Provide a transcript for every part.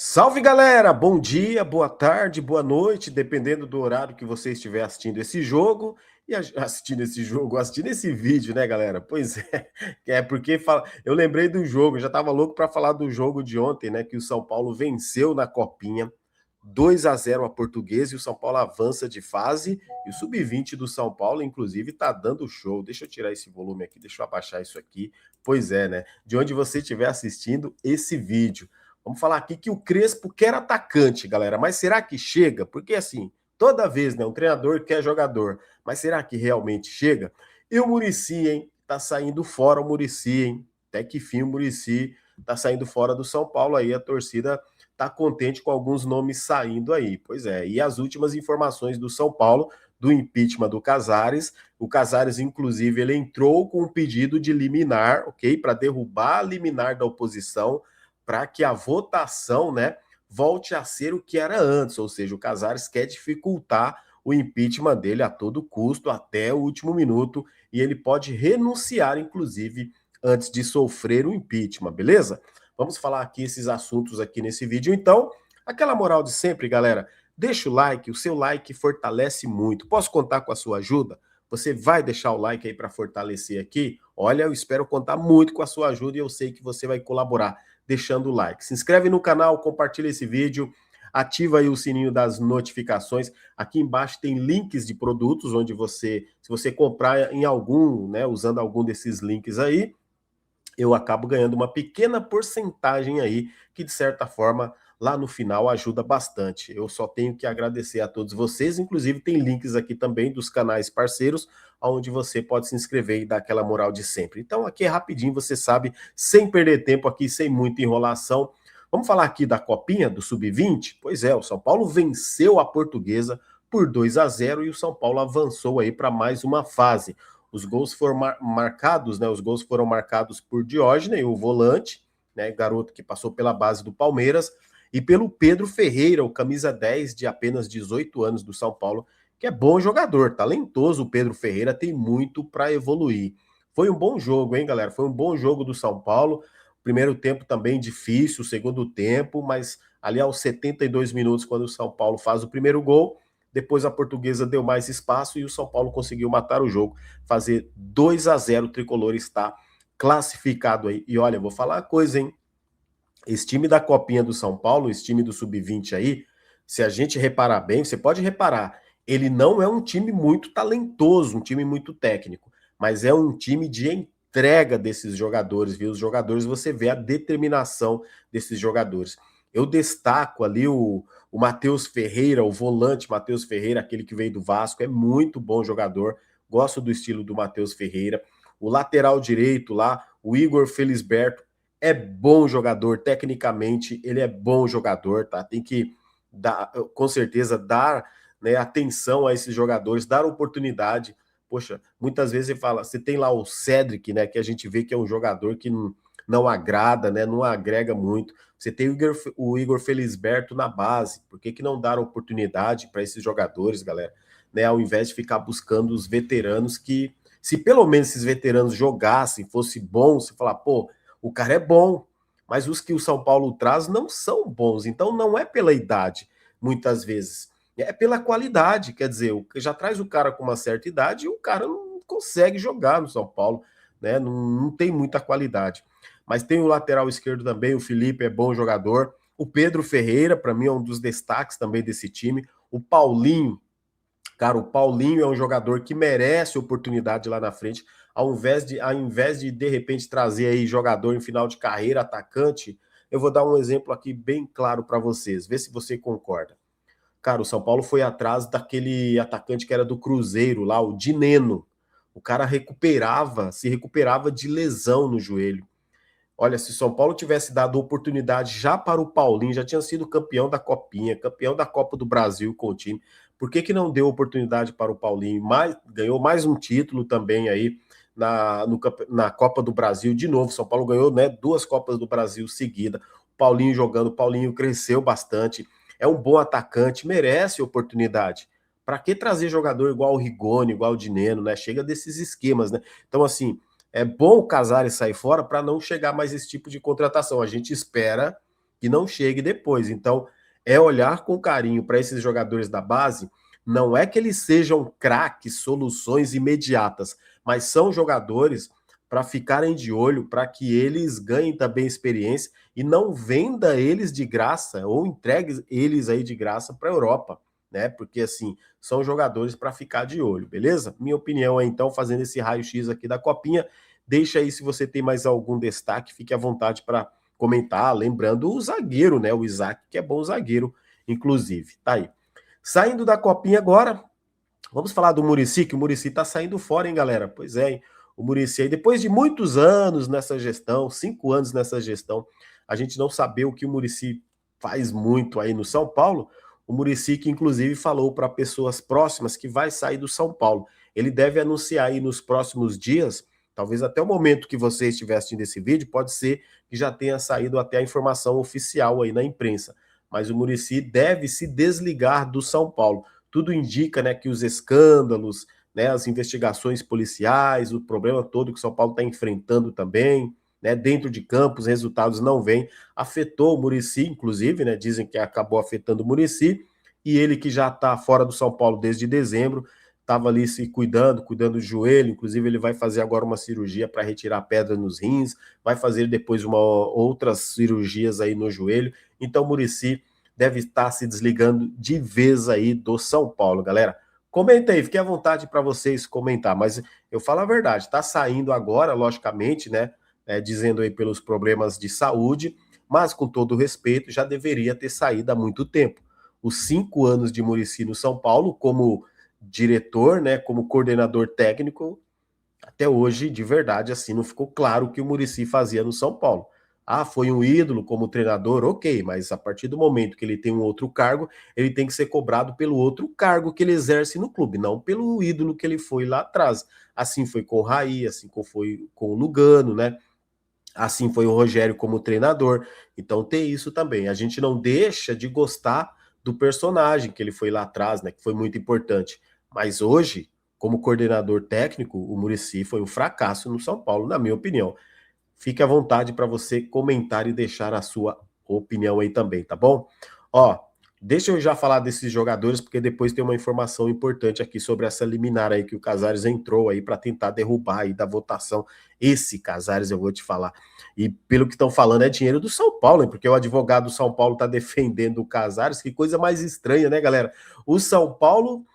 Salve galera, bom dia, boa tarde, boa noite, dependendo do horário que você estiver assistindo esse jogo e assistindo esse vídeo, né, galera? Pois é, é porque eu lembrei do jogo, eu já tava louco para falar do jogo de ontem, né, que o São Paulo venceu na Copinha, 2-0 a Portuguesa e o São Paulo avança de fase e o sub-20 do São Paulo, inclusive, tá dando show. Deixa eu tirar esse volume aqui, deixa eu abaixar isso aqui. Pois é, né? De onde você estiver assistindo esse vídeo. Vamos falar aqui que o Crespo quer atacante, galera, mas será que chega? Porque assim, toda vez, né, um treinador quer jogador, mas será que realmente chega? E o Muricy, hein? Tá saindo fora o Muricy, hein? Até que fim o Muricy tá saindo fora do São Paulo aí, a torcida tá contente com alguns nomes saindo aí. Pois é, e as últimas informações do São Paulo do impeachment do Casares, o Casares inclusive ele entrou com um pedido de liminar, OK, para derrubar a liminar da oposição para que a votação, né, volte a ser o que era antes, ou seja, o Casares quer dificultar o impeachment dele a todo custo, até o último minuto, e ele pode renunciar, inclusive, antes de sofrer o impeachment, beleza? Vamos falar aqui esses assuntos aqui nesse vídeo, então, aquela moral de sempre, galera, deixa o like, o seu like fortalece muito. Posso contar com a sua ajuda? Você vai deixar o like aí para fortalecer aqui? Olha, eu espero contar muito com a sua ajuda e eu sei que você vai colaborar deixando o like. Se inscreve no canal, compartilha esse vídeo, ativa aí o sininho das notificações. Aqui embaixo tem links de produtos onde você, se você comprar em algum, né, usando algum desses links aí, eu acabo ganhando uma pequena porcentagem aí, que de certa forma lá no final ajuda bastante. Eu só tenho que agradecer a todos vocês, inclusive tem links aqui também dos canais parceiros, onde você pode se inscrever e dar aquela moral de sempre. Então aqui é rapidinho, você sabe, sem perder tempo aqui, sem muita enrolação. Vamos falar aqui da Copinha do Sub-20? Pois é, o São Paulo venceu a Portuguesa por 2-0 e o São Paulo avançou aí para mais uma fase. Os gols foram marcados, né? Os gols foram marcados por Diógenes, o volante, né? Garoto que passou pela base do Palmeiras, e pelo Pedro Ferreira, o camisa 10 de apenas 18 anos do São Paulo, que é bom jogador, talentoso. O Pedro Ferreira tem muito para evoluir. Foi um bom jogo, hein, galera? Foi um bom jogo do São Paulo. Primeiro tempo também difícil, segundo tempo, mas ali aos 72 minutos, quando o São Paulo faz o primeiro gol, depois a Portuguesa deu mais espaço e o São Paulo conseguiu matar o jogo, fazer 2-0. O tricolor está classificado aí. E olha, vou falar uma coisa, hein? Esse time da Copinha do São Paulo, esse time do Sub-20 aí, se a gente reparar bem, você pode reparar, ele não é um time muito talentoso, um time muito técnico, mas é um time de entrega desses jogadores, viu? Os jogadores, você vê a determinação desses jogadores. Eu destaco ali o Matheus Ferreira, o volante Matheus Ferreira, aquele que veio do Vasco, é muito bom jogador, gosto do estilo do Matheus Ferreira. O lateral direito lá, o Igor Felisberto, é bom jogador, tecnicamente ele é bom jogador, tá? Tem que dar, com certeza, dar, né, atenção a esses jogadores, dar oportunidade. Poxa, muitas vezes você fala, você tem lá o Cedric, né, que a gente vê que é um jogador que não agrada, né, não agrega muito. Você tem o Igor Felisberto na base, por que não dar oportunidade para esses jogadores, galera? Né, ao invés de ficar buscando os veteranos que, se pelo menos esses veteranos jogassem, fosse bom, você falar, pô, o cara é bom, mas os que o São Paulo traz não são bons. Então não é pela idade, muitas vezes. É pela qualidade. Quer dizer, já traz o cara com uma certa idade e o cara não consegue jogar no São Paulo, né? Não tem muita qualidade. Mas tem o lateral esquerdo também, o Felipe é bom jogador. O Pedro Ferreira, para mim, é um dos destaques também desse time. O Paulinho, cara, o Paulinho é um jogador que merece oportunidade lá na frente, ao invés de repente trazer aí jogador em final de carreira, atacante. Eu vou dar um exemplo aqui bem claro para vocês, vê se você concorda. Cara, o São Paulo foi atrás daquele atacante que era do Cruzeiro lá, o Dineno. O cara se recuperava de lesão no joelho. Olha, se São Paulo tivesse dado oportunidade já para o Paulinho, já tinha sido campeão da Copinha, campeão da Copa do Brasil com o time. Por que não deu oportunidade para o Paulinho? Ganhou mais um título também aí na Copa do Brasil. De novo, São Paulo ganhou, né, 2 Copas do Brasil seguidas. O Paulinho jogando, o Paulinho cresceu bastante. É um bom atacante, merece oportunidade. Para que trazer jogador igual o Rigoni, igual o Dineno, né? Chega desses esquemas, né? Então, assim, é bom o Casares sair fora para não chegar mais esse tipo de contratação. A gente espera que não chegue depois. Então, é olhar com carinho para esses jogadores da base. Não é que eles sejam craques, soluções imediatas, mas são jogadores para ficarem de olho, para que eles ganhem também experiência e não venda eles de graça ou entregue eles aí de graça para a Europa, né? Porque assim, são jogadores para ficar de olho, beleza? Minha opinião é então, fazendo esse raio-x aqui da Copinha. Deixa aí se você tem mais algum destaque, fique à vontade para comentar, lembrando o zagueiro, né? O Isaac, que é bom zagueiro, inclusive. Tá aí. Saindo da Copinha agora, vamos falar do Muricy, que o Muricy tá saindo fora, hein, galera? Pois é, hein? O Muricy aí, depois de muitos anos nessa gestão, 5 anos nessa gestão, a gente não saber o que o Muricy faz muito aí no São Paulo. O Muricy que inclusive falou para pessoas próximas que vai sair do São Paulo. Ele deve anunciar aí nos próximos dias, talvez até o momento que você estiver assistindo esse vídeo, pode ser que já tenha saído até a informação oficial aí na imprensa. Mas o Muricy deve se desligar do São Paulo. Tudo indica, né, que os escândalos, né, as investigações policiais, o problema todo que o São Paulo está enfrentando também, né, dentro de campo, os resultados não vêm, afetou o Muricy, inclusive, né, dizem que acabou afetando o Muricy, e ele que já está fora do São Paulo desde dezembro, estava ali se cuidando do joelho, inclusive ele vai fazer agora uma cirurgia para retirar pedra nos rins, vai fazer depois outras cirurgias aí no joelho, então o Muricy deve estar se desligando de vez aí do São Paulo, galera. Comenta aí, fique à vontade para vocês comentar, mas eu falo a verdade, está saindo agora, logicamente, né, dizendo aí pelos problemas de saúde, mas com todo respeito, já deveria ter saído há muito tempo. Os 5 anos de Muricy no São Paulo, como diretor, né, como coordenador técnico, até hoje, de verdade, assim, não ficou claro o que o Muricy fazia no São Paulo. Ah, foi um ídolo como treinador, ok, mas a partir do momento que ele tem um outro cargo, ele tem que ser cobrado pelo outro cargo que ele exerce no clube, não pelo ídolo que ele foi lá atrás. Assim foi com o Raí, assim foi com o Lugano, né? Assim foi o Rogério como treinador. Então tem isso também. A gente não deixa de gostar do personagem que ele foi lá atrás, né? Que foi muito importante. Mas hoje, como coordenador técnico, o Muricy foi um fracasso no São Paulo, na minha opinião. Fique à vontade para você comentar e deixar a sua opinião aí também, tá bom? Ó, deixa eu já falar desses jogadores, porque depois tem uma informação importante aqui sobre essa liminar aí que o Casares entrou aí para tentar derrubar aí da votação. Esse Casares eu vou te falar. E pelo que estão falando é dinheiro do São Paulo, hein? Porque o advogado do São Paulo tá defendendo o Casares. Que coisa mais estranha, né, galera? O São Paulo,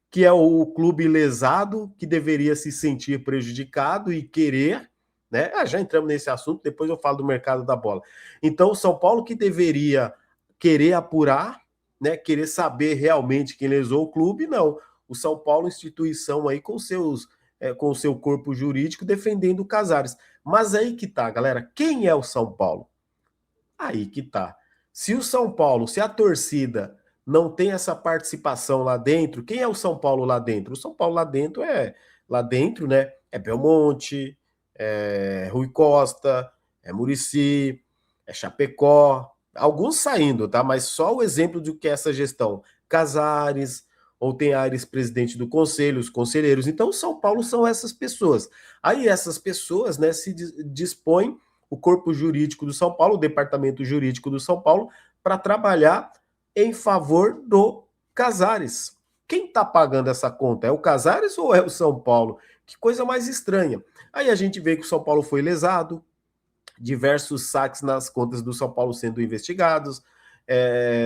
que é o clube lesado, que deveria se sentir prejudicado e querer, né? Já entramos nesse assunto, depois eu falo do mercado da bola. Então, o São Paulo que deveria querer apurar, né? Querer saber realmente quem lesou o clube, não. O São Paulo, instituição aí com o seu corpo jurídico defendendo o Casares. Mas aí que tá, galera. Quem é o São Paulo? Aí que tá. Se o São Paulo, se a torcida não tem essa participação lá dentro, quem é o São Paulo lá dentro? O São Paulo lá dentro, né? É Belmonte, é Rui Costa, é Muricy, é Chapecó, alguns saindo, tá? Mas só o exemplo do que é essa gestão. Casares, ou tem Ares presidente do conselho, os conselheiros. Então, o São Paulo são essas pessoas. Aí essas pessoas, né, se dispõem o corpo jurídico do São Paulo, o departamento jurídico do São Paulo, para trabalhar em favor do Casares. Quem está pagando essa conta? É o Casares ou é o São Paulo? Que coisa mais estranha. Aí a gente vê que o São Paulo foi lesado, diversos saques nas contas do São Paulo sendo investigados,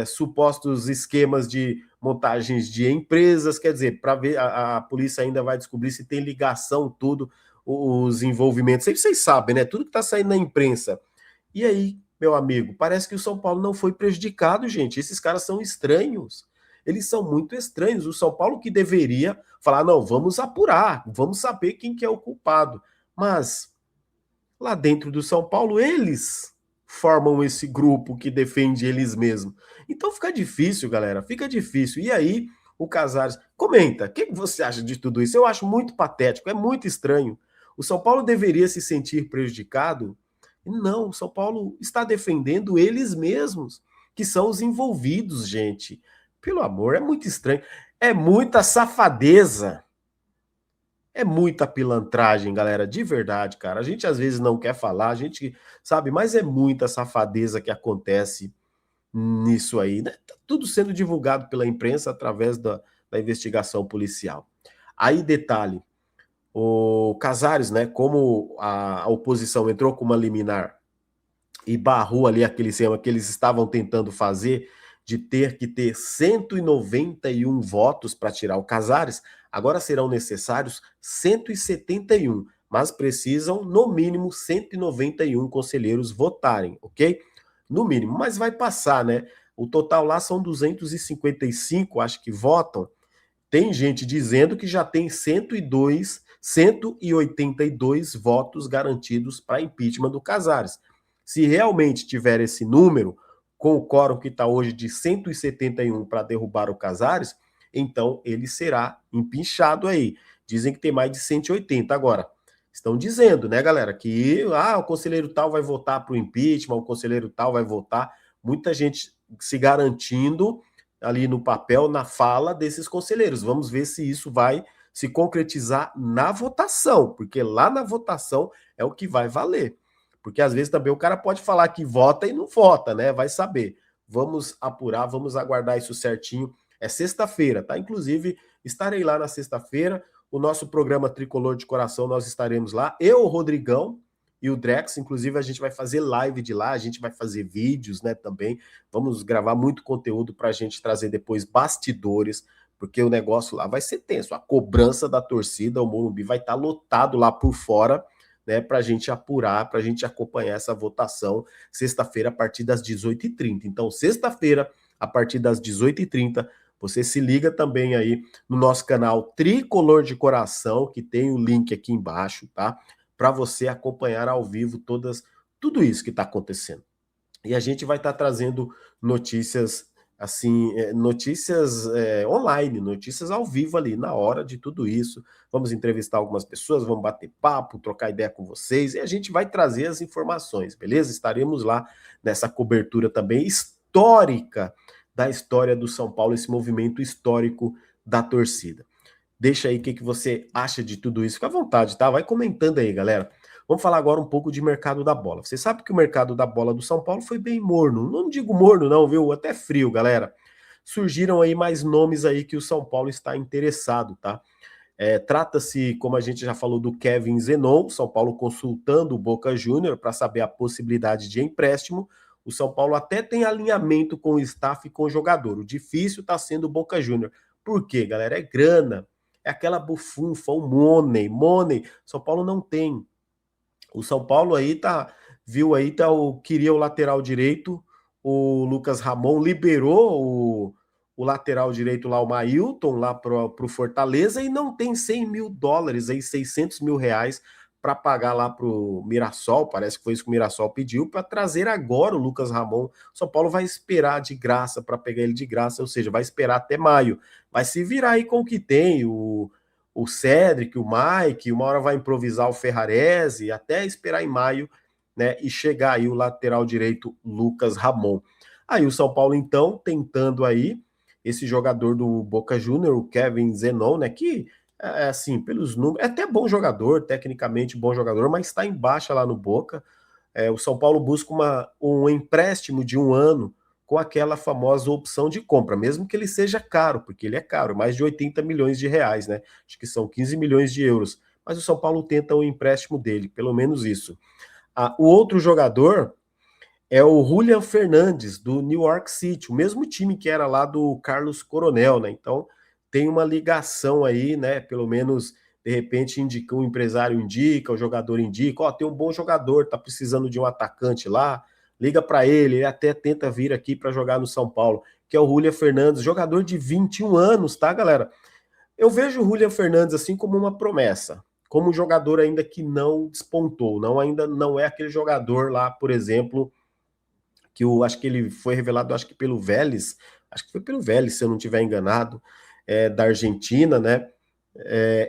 supostos esquemas de montagens de empresas, quer dizer, para ver, a polícia ainda vai descobrir se tem ligação, tudo, os envolvimentos, vocês sabem, né? Tudo que está saindo na imprensa. E aí, meu amigo, parece que o São Paulo não foi prejudicado, gente. Esses caras são estranhos. Eles são muito estranhos. O São Paulo que deveria falar, não, vamos apurar, vamos saber quem que é o culpado. Mas lá dentro do São Paulo, eles formam esse grupo que defende eles mesmos. Então fica difícil, galera, fica difícil. E aí, o Casares, comenta, o que você acha de tudo isso? Eu acho muito patético, é muito estranho. O São Paulo deveria se sentir prejudicado? Não, o São Paulo está defendendo eles mesmos, que são os envolvidos, gente. Pelo amor, é muito estranho. É muita safadeza. É muita pilantragem, galera, de verdade, cara. A gente às vezes não quer falar, a gente sabe, mas é muita safadeza que acontece nisso aí, né? Tá tudo sendo divulgado pela imprensa através da investigação policial. Aí, detalhe, o Casares, né, como a oposição entrou com uma liminar e barrou ali aquele esquema que eles estavam tentando fazer de ter que ter 191 votos para tirar o Casares, agora serão necessários 171, mas precisam, no mínimo, 191 conselheiros votarem, ok? No mínimo, mas vai passar, né? O total lá são 255, acho que votam. Tem gente dizendo que já tem 182 votos garantidos para impeachment do Casares. Se realmente tiver esse número, com o quórum que está hoje de 171 para derrubar o Casares, então ele será empichado aí. Dizem que tem mais de 180 agora. Estão dizendo, né, galera, que o conselheiro tal vai votar para o impeachment, o conselheiro tal vai votar. Muita gente se garantindo ali no papel, na fala desses conselheiros. Vamos ver se isso vai se concretizar na votação, porque lá na votação é o que vai valer. Porque às vezes também o cara pode falar que vota e não vota, né? Vai saber. Vamos apurar, vamos aguardar isso certinho. É sexta-feira, tá? Inclusive, estarei lá na sexta-feira. O nosso programa Tricolor de Coração, nós estaremos lá. Eu, o Rodrigão e o Drex, inclusive a gente vai fazer live de lá, a gente vai fazer vídeos, né, também. Vamos gravar muito conteúdo para a gente trazer depois bastidores, porque o negócio lá vai ser tenso. A cobrança da torcida, o Morumbi vai estar lotado lá por fora, né, para a gente apurar, para a gente acompanhar essa votação sexta-feira a partir das 18h30. Então, sexta-feira, a partir das 18h30, você se liga também aí no nosso canal Tricolor de Coração, que tem o link aqui embaixo, tá? Para você acompanhar ao vivo tudo isso que está acontecendo. E a gente vai estar trazendo notícias assim, notícias online, notícias ao vivo ali, na hora de tudo isso. Vamos entrevistar algumas pessoas, vamos bater papo, trocar ideia com vocês, e a gente vai trazer as informações, beleza? Estaremos lá nessa cobertura também histórica da história do São Paulo, esse movimento histórico da torcida. Deixa aí o que você acha de tudo isso. Fica à vontade, tá? Vai comentando aí, galera. Vamos falar agora um pouco de mercado da bola. Você sabe que o mercado da bola do São Paulo foi bem morno. Não digo morno não, viu? Até frio, galera. Surgiram aí mais nomes aí que o São Paulo está interessado, tá? Trata-se, como a gente já falou, do Kevin Zenon, São Paulo consultando o Boca Júnior para saber a possibilidade de empréstimo. O São Paulo até tem alinhamento com o staff e com o jogador. O difícil está sendo o Boca Júnior. Por quê, galera? É grana. É aquela bufunfa, o money. São Paulo não tem. O São Paulo aí queria o lateral direito, o Lucas Ramon liberou o lateral direito lá, o Mailton, lá para o Fortaleza, e não tem 100 mil dólares, aí, 600 mil reais para pagar lá para o Mirassol, parece que foi isso que o Mirassol pediu, para trazer agora o Lucas Ramon. O São Paulo vai esperar de graça para pegar ele de graça, ou seja, vai esperar até maio. Vai se virar aí com o que tem, o Cedric, o Mike, uma hora vai improvisar o Ferrarese, até esperar em maio, né, e chegar aí o lateral direito Lucas Ramon. Aí o São Paulo, então, tentando aí esse jogador do Boca Júnior, o Kevin Zenon, né, que, assim, pelos números, é até bom jogador, tecnicamente bom jogador, mas está em baixa lá no Boca. O São Paulo busca um empréstimo de 1 ano com aquela famosa opção de compra, mesmo que ele seja caro, porque ele é caro, mais de 80 milhões de reais, né? Acho que são 15 milhões de euros. Mas o São Paulo tenta o empréstimo dele, pelo menos isso. O outro jogador é o Julian Fernandes, do New York City, o mesmo time que era lá do Carlos Coronel, né? Então tem uma ligação aí, né? Pelo menos, de repente, o empresário indica, o jogador indica, tem um bom jogador, tá precisando de um atacante lá, liga para ele até tenta vir aqui para jogar no São Paulo, que é o Julian Fernandes, jogador de 21 anos, tá, galera? Eu vejo o Julian Fernandes assim como uma promessa, como um jogador ainda que não despontou, ainda não é aquele jogador lá, por exemplo, que acho que ele foi revelado, acho que pelo Vélez, acho que foi pelo Vélez, se eu não estiver enganado, da Argentina, né?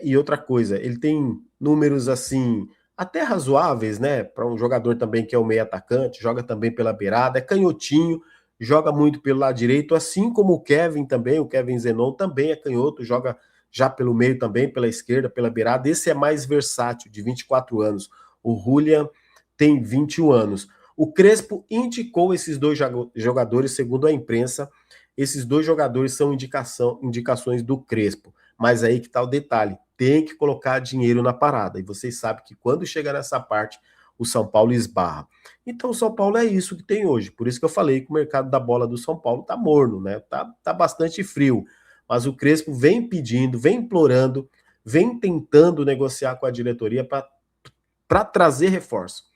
E outra coisa, ele tem números assim, até razoáveis, né? Para um jogador também que é o meio atacante, joga também pela beirada, é canhotinho, joga muito pelo lado direito, assim como o Kevin também, o Kevin Zenon também é canhoto, joga já pelo meio também, pela esquerda, pela beirada. Esse é mais versátil, de 24 anos. O Julian tem 21 anos. O Crespo indicou esses dois jogadores, segundo a imprensa, esses dois jogadores são indicações do Crespo. Mas aí que está o detalhe, tem que colocar dinheiro na parada. E vocês sabem que quando chega nessa parte, o São Paulo esbarra. Então o São Paulo é isso que tem hoje. Por isso que eu falei que o mercado da bola do São Paulo tá morno, né? Tá bastante frio. Mas o Crespo vem pedindo, vem implorando, vem tentando negociar com a diretoria para trazer reforço.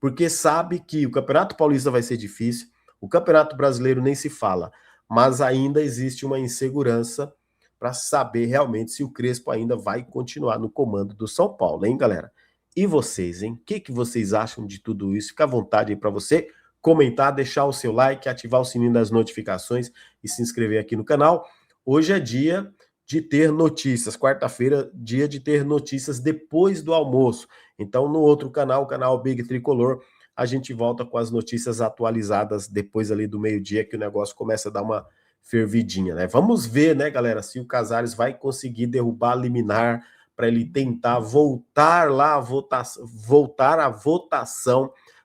Porque sabe que o Campeonato Paulista vai ser difícil, o Campeonato Brasileiro nem se fala, mas ainda existe uma insegurança para saber realmente se o Crespo ainda vai continuar no comando do São Paulo, hein, galera? E vocês, hein? O que vocês acham de tudo isso? Fica à vontade aí para você comentar, deixar o seu like, ativar o sininho das notificações e se inscrever aqui no canal. Hoje é dia de ter notícias, quarta-feira, dia de ter notícias depois do almoço. Então, no outro canal, o canal Big Tricolor, a gente volta com as notícias atualizadas depois ali do meio-dia, que o negócio começa a dar uma fervidinha, né? Vamos ver, né, galera, se o Casares vai conseguir derrubar a liminar para ele tentar voltar lá a votação,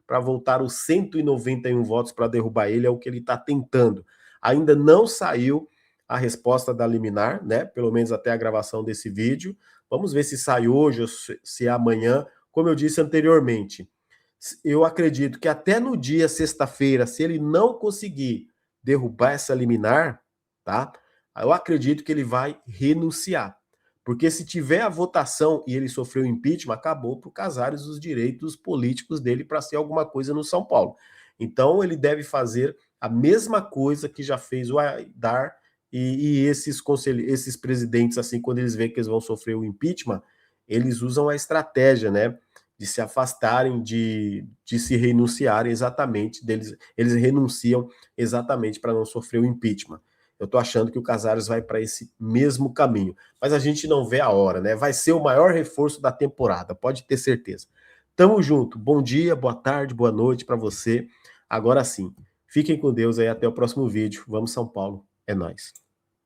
para voltar os 191 votos para derrubar ele, é o que ele está tentando. Ainda não saiu a resposta da liminar, né? Pelo menos até a gravação desse vídeo. Vamos ver se sai hoje ou se é amanhã. Como eu disse anteriormente, eu acredito que até no dia sexta-feira, se ele não conseguir derrubar essa liminar, tá? Eu acredito que ele vai renunciar. Porque se tiver a votação e ele sofreu impeachment, acabou para o Casares os direitos políticos dele para ser alguma coisa no São Paulo. Então ele deve fazer a mesma coisa que já fez o Aidar e esses presidentes, assim, quando eles veem que eles vão sofrer o impeachment, eles usam a estratégia, né? De se afastarem, de se renunciarem exatamente, eles renunciam exatamente para não sofrer o impeachment. Eu tô achando que o Casares vai para esse mesmo caminho, mas a gente não vê a hora, né? Vai ser o maior reforço da temporada, pode ter certeza. Tamo junto, bom dia, boa tarde, boa noite para você. Agora sim, fiquem com Deus aí, até o próximo vídeo. Vamos São Paulo, é nóis.